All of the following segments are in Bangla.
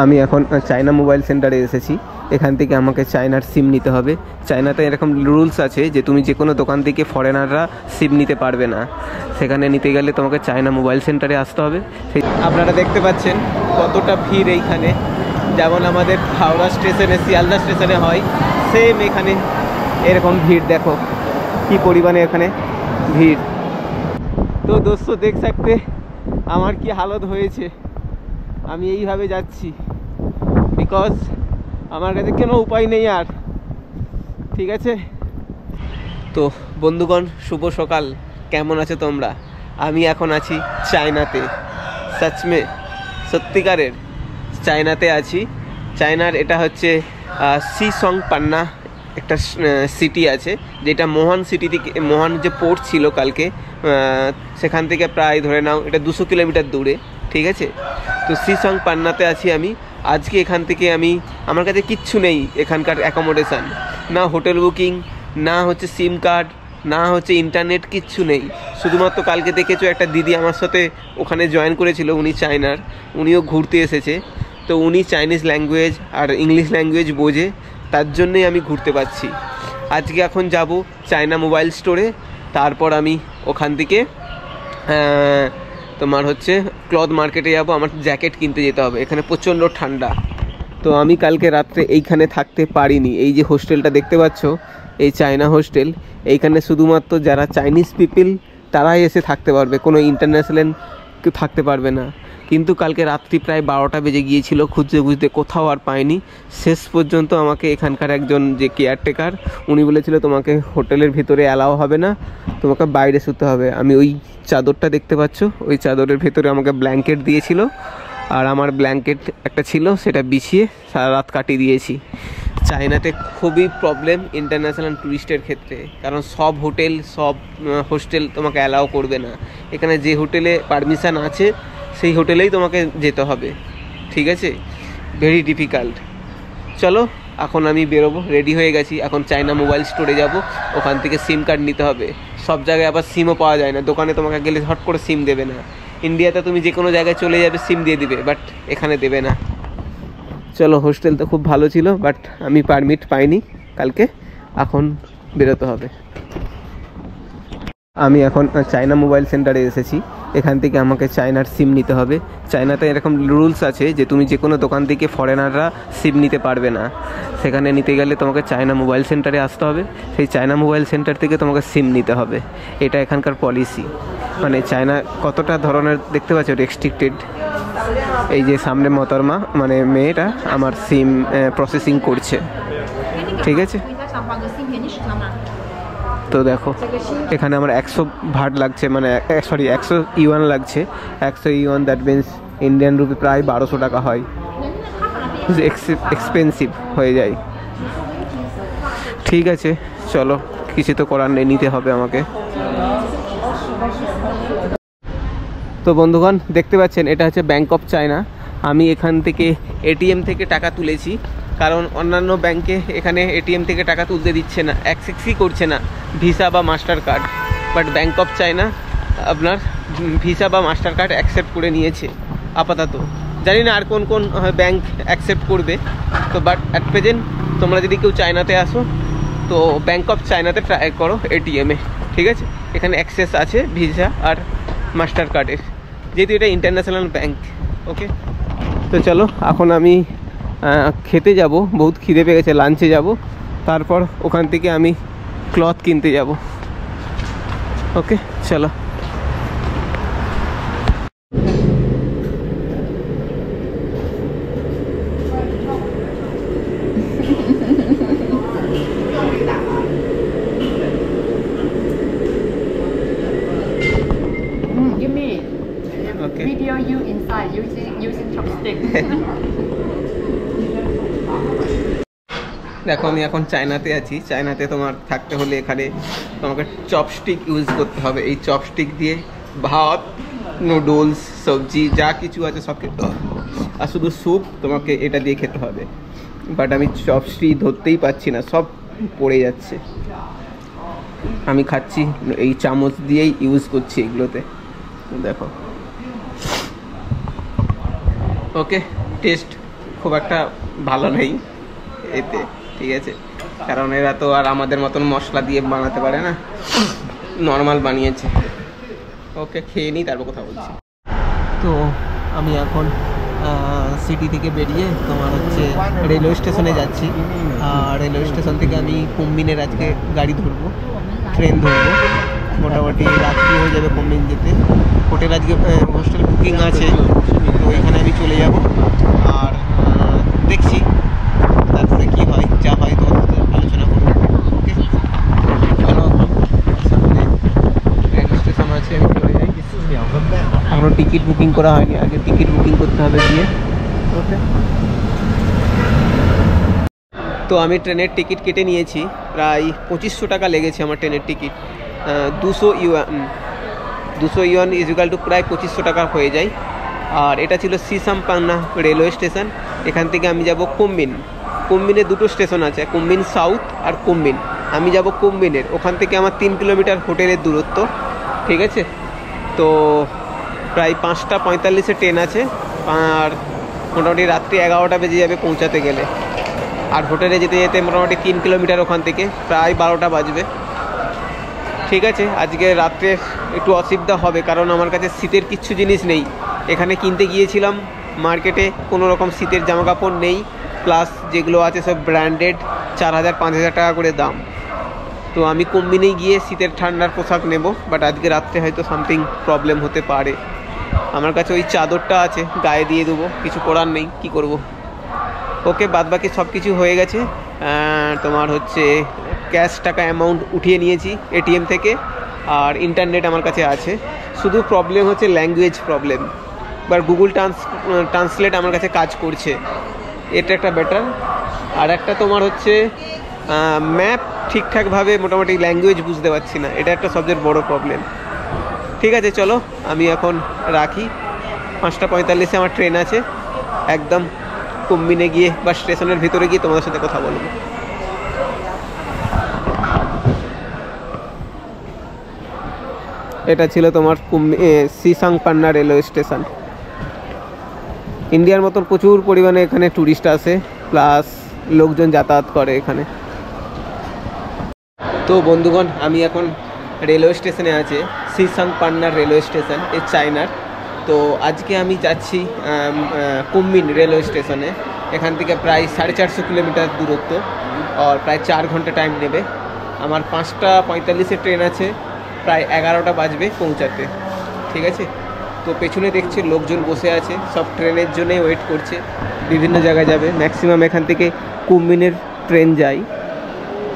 আমি এখন চায়না মোবাইল সেন্টারে এসেছি। এখান থেকে আমাকে চায়নার সিম নিতে হবে। চায়নাতে এরকম রুলস আছে যে তুমি যে কোনো দোকান থেকে ফরেনাররা সিম নিতে পারবে না। সেখানে নিতে গেলে তোমাকে চায়না মোবাইল সেন্টারে আসতে হবে। আপনারা দেখতে পাচ্ছেন কতটা ভিড় এইখানে, যেমন আমাদের হাওড়া স্টেশনে শিয়ালদা স্টেশনে হয় সেম এখানে এরকম ভিড়। দেখো কি পরিমাণে এখানে ভিড়। তো দোস্ত দেখ सकते আমার কি হালত হয়েছে। আমি এইভাবে যাচ্ছি বিকজ আমার কাছে কোনো উপায় নেই আর। ঠিক আছে তো বন্ধুগণ, শুভ সকাল, কেমন আছো তোমরা? আমি এখন আছি চায়নাতে, সচমে সত্যিকারের চায়নাতে আছি। চায়নার এটা হচ্ছে শিসং পান্না একটা সিটি আছে, যেটা মোহান সিটি থেকে, মোহান যে পোর্ট ছিল কালকে, সেখান থেকে প্রায় ধরে নাও এটা 200 কিলোমিটার দূরে। ঠিক আছে, তো শিসং পান্নাতে আছি আমি আজকে। এখান থেকে আমার কাছে কিচ্ছু নেই, এখানকার অ্যাকোমোডেশান না, হোটেল বুকিং না, হচ্ছে সিম কার্ড না, হচ্ছে ইন্টারনেট, কিচ্ছু নেই। শুধুমাত্র কালকে দেখেছো একটা দিদি আমার সাথে ওখানে জয়েন করেছিল, উনি চায়নার, উনিও ঘুরতে এসেছে। তো উনি চাইনিজ ল্যাঙ্গুয়েজ আর ইংলিশ ল্যাঙ্গুয়েজ বোঝে, তার জন্যই আমি ঘুরতে পারছি। আজকে এখন যাব চায়না মোবাইল স্টোরে, তারপর আমি ওখান থেকে তোমার হচ্ছে ক্লথ মার্কেটে যাব, আমার জ্যাকেট কিনতে যেতে হবে, এখানে প্রচণ্ড ঠান্ডা। তো আমি কালকে রাত্রে এইখানে থাকতে পারিনি। এই যে হোস্টেলটা দেখতে পাচ্ছ, এই চায়না হোস্টেল, এইখানে শুধুমাত্র যারা চাইনিজ পিপল তারাই এসে থাকতে পারবে, কোনো ইন্টারন্যাশনাল কেউ থাকতে পারবে না। কিন্তু কালকে রাত্রি প্রায় 12টা বেজে গিয়েছিল, খুঁজতে খুঁজতে কোথাও আর পাইনি। শেষ পর্যন্ত আমাকে এখানকার একজন যে কেয়ারটেকার, উনি বলেছিল তোমাকে হোটেলের ভিতরে অ্যালাও হবে না, তোমাকে বাইরে শুতে হবে। আমি ওই চাদরটা দেখতে পাচ্ছ, ওই চাদরের ভেতরে আমাকে ব্ল্যাঙ্কেট দিয়েছিল, আর আমার ব্ল্যাঙ্কেট একটা ছিল, সেটা বিছিয়ে সারা রাত কাটিয়ে দিয়েছি। চায়নাতে খুবই প্রবলেম ইন্টারন্যাশনাল ট্যুরিস্টের ক্ষেত্রে, কারণ সব হোটেল সব হোস্টেল তোমাকে অ্যালাও করবে না। এখানে যে হোটেলে পারমিশন আছে সেই হোটেলেই তোমাকে যেতে হবে। ঠিক আছে, ভেরি ডিফিকাল্ট। চলো এখন আমি বেরোবো, রেডি হয়ে গেছি, এখন চায়না মোবাইল স্টোরে যাব, ওখান থেকে সিম কার্ড নিতে হবে। সব জায়গায় আবার সিমও পাওয়া যায় না, দোকানে তোমাকে গেলে হট করে সিম দেবে না। ইন্ডিয়াতে তুমি যে কোনো জায়গায় চলে যাবে সিম দিয়ে দিবে, বাট এখানে দেবে না। চলো, হোস্টেল তো খুব ভালো ছিল, বাট আমি পারমিট পাইনি কালকে, এখন বেরোতে হবে। আমি এখন চায়না মোবাইল সেন্টারে এসেছি। এখান থেকে আমাকে চায়নার সিম নিতে হবে। চায়নাতে এরকম রুলস আছে যে তুমি যে কোনো দোকান থেকে ফরেনাররা সিম নিতে পারবে না। সেখানে নিতে গেলে তোমাকে চায়না মোবাইল সেন্টারে আসতে হবে, সেই চায়না মোবাইল সেন্টার থেকে তোমাকে সিম নিতে হবে। এটা এখানকার পলিসি। মানে চায়না কতটা ধরনের দেখতে পাচ্ছ রেস্ট্রিক্টেড। এই যে সামনে মতরমা মানে মেয়েটা আমার সিম প্রসেসিং করছে। ঠিক আছে, তো দেখো এখানে আমার 100 ভাট লাগছে, মানে 100 ইউয়ান লাগছে। 100 yuan that means Indian rupee প্রায় 1200 টাকা হয়, এক্সপেন্সিভ হয়ে যায়। ঠিক আছে চলো, কিছু তো করার নেই, নিতে হবে আমাকে। তো বন্ধুগণ দেখতে পাচ্ছেন এটা হচ্ছে ব্যাঙ্ক অফ চায়না। আমি এখান থেকে এটিএম থেকে টাকা তুলেছি, কারণ অন্যান্য ব্যাংকে এখানে এটিএম থেকে টাকা তুলতে দিচ্ছে না, অ্যাক্সেসই করছে না ভিসা বা master card. But bank of China আপনার ভিসা বা মাস্টার কার্ড অ্যাকসেপ্ট করে নিয়েছে আপাতত। জানি না আর কোন কোন ব্যাংক অ্যাকসেপ্ট করবে। তো বাট অ্যাট প্রেজেন্ট তোমরা যদি কেউ চায়নাতে আসো তো ব্যাঙ্ক অফ চায়নাতে ট্রাই করো এটিএমে। ঠিক আছে, এখানে অ্যাক্সেস আছে ভিসা আর মাস্টার কার্ডের, যেহেতু এটা ইন্টারন্যাশনাল ব্যাংক। ওকে, তো চলো এখন আমি খেতে যাব, বহুত খিদে পেয়ে গেছে, লাঞ্চে যাব, তারপর ওখান থেকে আমি ক্লথ কিনতে যাব। ওকে চলো। Give me Okay. video you inside using chopstick. দেখো আমি এখন চায়নাতে আছি। চায়নাতে তোমার থাকতে হলে এখানে তোমাকে চপস্টিক ইউজ করতে হবে। এই চপস্টিক দিয়ে ভাত, নুডলস, সবজি যা কিছু আছে সব খেতে হবে, আর শুধু স্যুপ তোমাকে এটা দিয়ে খেতে হবে। বাট আমি চপস্টিক ধরতেই পারছি না, সব পড়ে যাচ্ছে। আমি খাচ্ছি এই চামচ দিয়েই ইউজ করছি এগুলোতে, দেখো। ওকে, টেস্ট খুব একটা ভালো নেই এতে, ঠিক আছে, কারণ এরা তো আর আমাদের মতন মশলা দিয়ে বানাতে পারে না, নর্মাল বানিয়েছে। ওকে, খেয়ে নিই তারপর কথা বলছি। তো আমি এখন সিটি থেকে বেরিয়ে তোমার হচ্ছে রেলওয়ে স্টেশনে যাচ্ছি। আর রেলওয়ে স্টেশন থেকে আমি কুম্বিনের আজকে গাড়ি ধরবো, ট্রেন ধরবো। মোটামুটি রাত্রি হয়ে যাবে কুম্বিন যেতে। হোটেল আজকে হোস্টেল বুকিং আছে, তো ওইখানে আমি চলে যাব। আর দেখছি তারপরে কী হয়, যা হয় তোমার সাথে আলোচনা করবো। ওকে, চলো সামনে রেল স্টেশন আছে, আমি চলে যাই। এখনও টিকিট বুকিং করা হয়নি, আগে টিকিট বুকিং করতে হবে গিয়ে। ওকে, তো আমি ট্রেনের টিকিট কেটে নিয়েছি। প্রায় 2500 টাকা লেগেছে আমার ট্রেনের টিকিট। 200 ইউয়ান ইজিক্যাল টু প্রায় 2500 টাকা হয়ে যায়। আর এটা ছিল সিসামপান্না রেলওয়ে স্টেশন। এখান থেকে আমি যাব কুম্বিন। কুম্বিনে দুটো স্টেশন আছে, কুম্বিন সাউথ আর কুম্বিন। আমি যাব কুম্বিনের, ওখান থেকে আমার 3 কিলোমিটার হোটেলের দূরত্ব, ঠিক আছে। তো প্রায় 5:45 ট্রেন আছে, আর মোটামুটি রাত্রি 11টা বেজে যাবে পৌঁছাতে গেলে। আর হোটেলে যেতে যেতে মোটামুটি 3 কিলোমিটার ওখান থেকে প্রায় 12টা বাজবে, ঠিক আছে। আজকে রাত্রে একটু অসুবিধা হবে, কারণ আমার কাছে শীতের কিচ্ছু জিনিস নেই। এখানে কিনতে গিয়েছিলাম মার্কেটে, কোনো রকম শীতের জামা কাপড় নেই, প্লাস যেগুলো আছে সব ব্র্যান্ডেড, 4000-5000 টাকা করে দাম। তো আমি কুম্বিনে গিয়ে শীতের ঠান্ডার পোশাক নেব, বাট আজকে রাত্রে হয়তো সামথিং প্রবলেম হতে পারে। আমার কাছে ওই চাদরটা আছে, গায়ে দিয়ে দেবো, কিছু করার নেই, কি করব। ওকে, বাদবাকি সব কিছু হয়ে গেছে। তোমার হচ্ছে ক্যাশ টাকা অ্যামাউন্ট উঠিয়ে নিয়েছি এটিএম থেকে, আর ইন্টারনেট আমার কাছে আছে। শুধু প্রবলেম হচ্ছে language problem, but Google translate আমার কাছে কাজ করছে, এটা একটা বেটার। আর একটা তোমার হচ্ছে ম্যাপ ঠিকঠাকভাবে মোটামুটি ল্যাঙ্গুয়েজ বুঝতে পারছি না, এটা একটা সবচেয়ে বড় প্রবলেম। ঠিক আছে, চলো আমি এখন রাখি। 5:45 আমার ট্রেন আছে, একদম কুম্বিনে গিয়ে বা স্টেশনের ভিতরে গিয়ে তোমাদের সাথে কথা বলবো। এটা ছিল তোমার সিসাংপান্না রেলওয়ে স্টেশন। ইন্ডিয়ার মতন প্রচুর পরিমাণে এখানে ট্যুরিস্ট আসে, প্লাস লোকজন যাতায়াত করে এখানে। তো বন্ধুগণ, আমি এখন রেলওয়ে স্টেশনে আছে, সিসাংপান্না রেলওয়ে স্টেশন, এ চায়নার। তো আজকে আমি যাচ্ছি কুম্বিন রেলওয়ে স্টেশনে। এখান থেকে প্রায় 450 কিলোমিটার দূরত্ব, আর প্রায় 4 ঘন্টা টাইম নেবে। আমার 5:45 ট্রেন আছে, প্রায় 11টা বাজবে পৌঁছাতে, ঠিক আছে। তো পেছনে দেখছি লোকজন বসে আছে, সব ট্রেনের জন্যই ওয়েট করছে, বিভিন্ন জায়গায় যাবে। ম্যাক্সিমাম এখান থেকে কুম্বিনের ট্রেন যায়।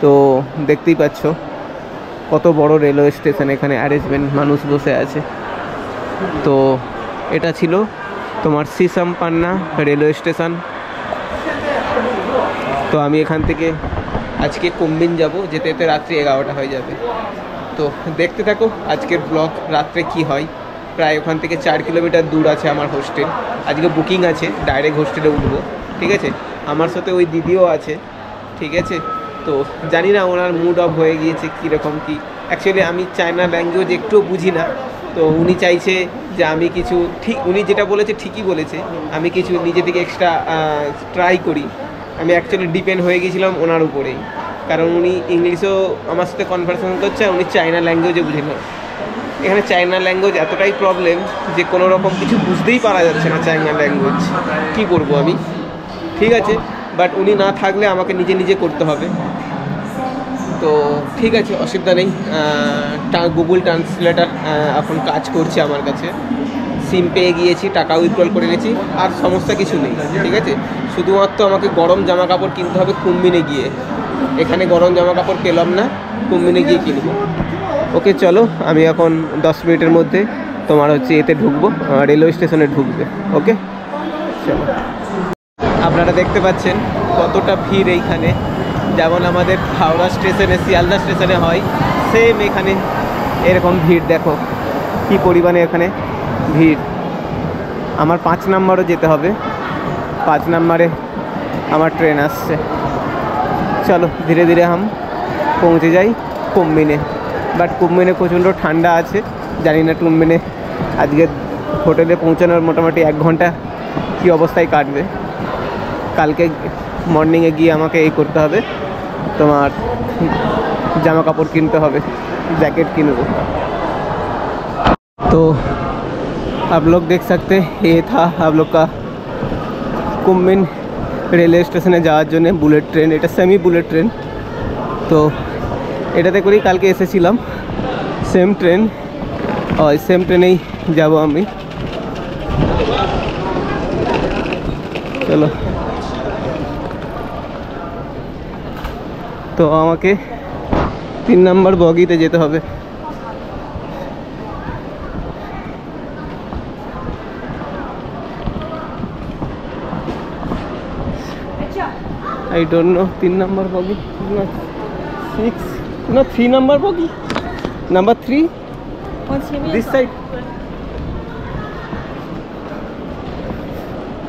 তো দেখতেই পাচ্ছ কত বড় রেলওয়ে স্টেশন, এখানে অ্যারেঞ্জমেন্ট, মানুষ বসে আছে। তো এটা ছিল তোমার সিসামপান্না রেলওয়ে স্টেশন। তো আমি এখান থেকে আজকে কুম্বিন যাব, যেতে যেতে রাত্রি 11টা হয়ে যাবে। তো দেখতে থাকো আজকের ব্লগ, রাত্রে কি হয়। প্রায় ওখান থেকে 4 কিলোমিটার দূর আছে আমার হোস্টেল। আজকে বুকিং আছে, ডাইরেক্ট হোস্টেলে উঠবো, ঠিক আছে। আমার সাথে ওই দিদিও আছে, ঠিক আছে। তো জানি না ওনার মুড অফ হয়ে গিয়েছে কীরকম কী। অ্যাকচুয়ালি আমি চায়না ল্যাঙ্গুয়েজ একটুও বুঝি না, তো উনি চাইছে যে আমি কিছু, ঠিক উনি যেটা বলেছে ঠিকই বলেছে, আমি কিছু নিজে থেকে এক্সট্রা ট্রাই করি। আমি অ্যাকচুয়ালি ডিপেন্ড হয়ে গিয়েছিলাম ওনার উপরেই, কারণ উনি ইংলিশও আমার সাথে কনভারসেশন করছে, উনি চায়না ল্যাঙ্গুয়েজও বুঝে না। এখানে চায়না ল্যাঙ্গুয়েজ এতটাই প্রবলেম যে কোনো রকম কিছু বুঝতেই পারা যাচ্ছে না চায়না ল্যাঙ্গুয়েজ। কী করবো আমি, ঠিক আছে। বাট উনি না থাকলে আমাকে নিজে নিজে করতে হবে। তো ঠিক আছে, অসুবিধা নেই। গুগল ট্রান্সলেটার এখন কাজ করছে আমার কাছে। সিম পেয়ে গিয়েছি, টাকা উইথড্রল করে নিয়েছি, আর সমস্যা কিছু নেই, ঠিক আছে। শুধুমাত্র আমাকে গরম জামা কাপড় কিনতে হবে কুম্বিনে গিয়ে। এখানে গরম জামা কাপড় পেলাম না, কুম্বিনে গিয়ে কিনবো। ওকে, চলো আমি এখন 10 মিনিটের মধ্যে তোমার হচ্ছে এতে ঢুকবো, রেলওয়ে স্টেশনে ঢুকবে। ওকে, চলো। আপনারা দেখতে পাচ্ছেন কতটা ভিড় এইখানে, যেমন আমাদের হাওড়া স্টেশনে, শিয়ালদা স্টেশনে হয়, সেম এখানে এরকম ভিড়। দেখো কি পরিমাণে এখানে ভিড়। আমার 5 নম্বরও যেতে হবে, 5 নম্বরে আমার ট্রেন আসছে। চলো ধীরে ধীরে পৌঁছে যাই কুম্বিনে। বাট কুম্বিনে প্রচণ্ড ঠান্ডা আছে, জানি না কুম্বিনে আজকে হোটেলে পৌঁছানোর মোটামুটি 1 ঘন্টা কী অবস্থায় কাটবে। কালকে মর্নিংয়ে গিয়ে আমাকে এই করতে হবে, তোমার জামা কাপড় কিনতে হবে, जैकेट किनबो। तो आप लोग देख सकते ये था आप लोग का कुम्बिन रेलवे स्टेशने যাওয়ার জন্য বুলেট ট্রেন, এটা সেমি বুলেট ট্রেন। তো এটাতে করেই কালকে এসেছিলাম, সেম ট্রেন, আর সেম ট্রেনেই যাব আমি। চলো, তো আমাকে 3 নম্বর বগিতে যেতে হবে। I don't know 3 number bogie, not 6, not 3 number bogie, number 3 this side,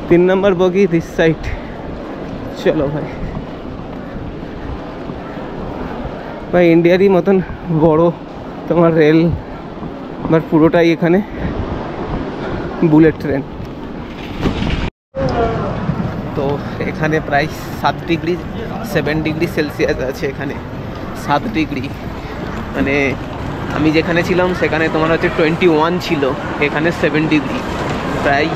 3 number bogie this side। चलो भाई, ভাই ইন্ডিয়ারই মতন বড় তোমার রেল, বাট পুরোটাই এখানে বুলেট ট্রেন। তো এখানে প্রায় 7 ডিগ্রি 7 ডিগ্রি সেলসিয়াস আছে এখানে, 7 ডিগ্রি, মানে আমি যেখানে ছিলাম সেখানে তোমার হচ্ছে 21 ছিল, এখানে 7 ডিগ্রি, প্রায়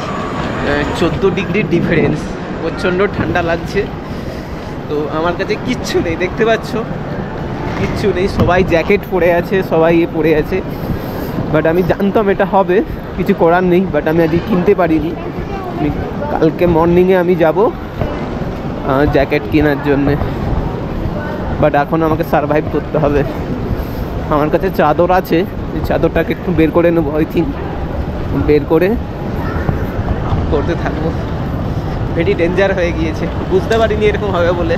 14 ডিগ্রির ডিফারেন্স। প্রচণ্ড ঠান্ডা লাগছে। তো আমার কাছে কিচ্ছু নেই, দেখতে পাচ্ছ কিচ্ছু নেই, সবাই জ্যাকেট পরে আছে, সবাই পরে আছে, বাট আমি জানতাম এটা হবে, কিছু করার নেই, বাট আমি আজকে কিনতে পারিনি। কালকে মর্নিংয়ে আমি যাব জ্যাকেট কেনার জন্যে, বাট এখন আমাকে সারভাইভ করতে হবে। আমার কাছে চাদর আছে, এই চাদরটাকে একটু বের করে নেবো, আই থিঙ্ক বের করে করতে থাকবো। ভেরি ডেঞ্জার হয়ে গিয়েছে, বুঝতে পারিনি এরকম হবে বলে,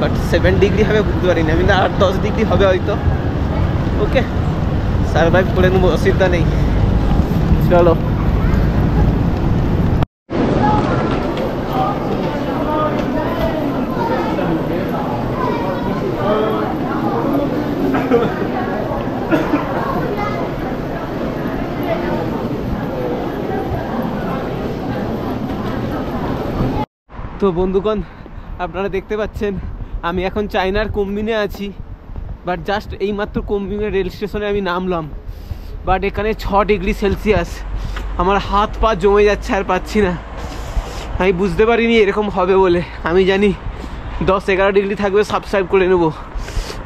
বাট 7 ডিগ্রি হবে বুঝতে পারিনি আমি, না 8-10 ডিগ্রি হবে হয়তো। ওকে, সারভাইভ করে নেবো, অসুবিধা নেই। চলো, তো বন্ধুগণ আপনারা দেখতে পাচ্ছেন আমি এখন চায়নার কুম্বিনে আছি, বাট জাস্ট এইমাত্র কুম্বিনের রেল স্টেশনে আমি নামলাম, বাট এখানে 6 ডিগ্রি সেলসিয়াস, আমার হাত পা জমে যাচ্ছে আর পাচ্ছি না। আমি বুঝতে পারিনি এরকম হবে বলে, আমি জানি 10-11 ডিগ্রি থাকবে সাবস্ক্রাইব করে নেবো,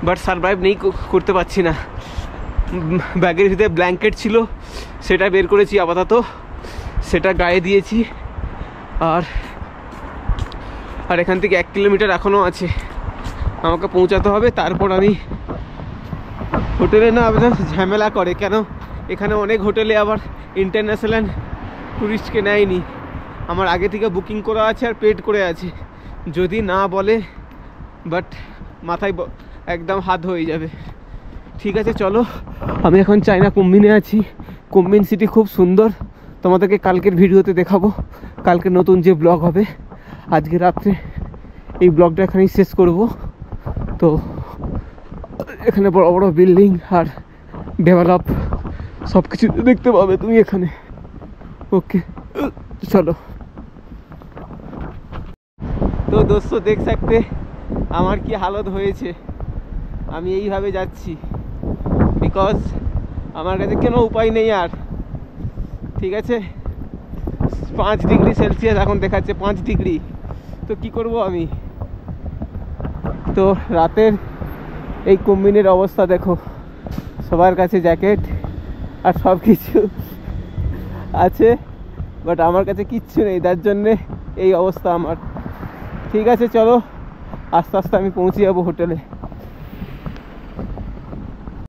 বাট সারভাইভ নেই করতে পারছি না। ব্যাগের ভিতরে ব্ল্যাঙ্কেট ছিল, সেটা বের করেছি আপাতত, সেটা গায়ে দিয়েছি, আর এখান থেকে 1 কিলোমিটার এখনও আছে আমাকে পৌঁছাতে হবে। তারপর আমি হোটেলে না আবার ঝামেলা করে, কেন এখানে অনেক হোটেলে আবার ইন্টারন্যাশনাল ট্যুরিস্টকে নেয়নি, আমার আগে থেকে বুকিং করা আছে আর পেড করে আছে, যদি না বলে বাট মাথায় একদম হাত হয়ে যাবে। ঠিক আছে চলো, আমি এখন চায়না কুম্বিনে আছি, কুম্বিন সিটি খুব সুন্দর, তোমাদেরকে কালকের ভিডিওতে দেখাবো, কালকে নতুন যে ব্লগ হবে। আজকে রাত্রে এই ব্লগটা এখানেই শেষ করব। তো এখানে বড় বড় বিল্ডিং আর ডেভেলপ সব কিছু দেখতে পাবে তুমি এখানে। ओके चलो। তো দোস্ত দেখ सकते আমার কি হালত হয়েছে, আমি এইভাবে যাচ্ছি, বিকজ আমার কাছে কোনো উপায় নেই আর। ঠিক আছে, 5 ডিগ্রি সেলসিয়াস এখন দেখাচ্ছে, 5 ডিগ্রি, তো কি করব আমি। তো রাতের এই কুম্বিনের অবস্থা দেখো, সবার কাছে জ্যাকেট আর সব কিছু আছে, বাট আমার কাছে কিচ্ছু নেই, তার জন্যে এই অবস্থা আমার। ঠিক আছে চলো, আস্তে আস্তে আমি পৌঁছে যাবো হোটেলে।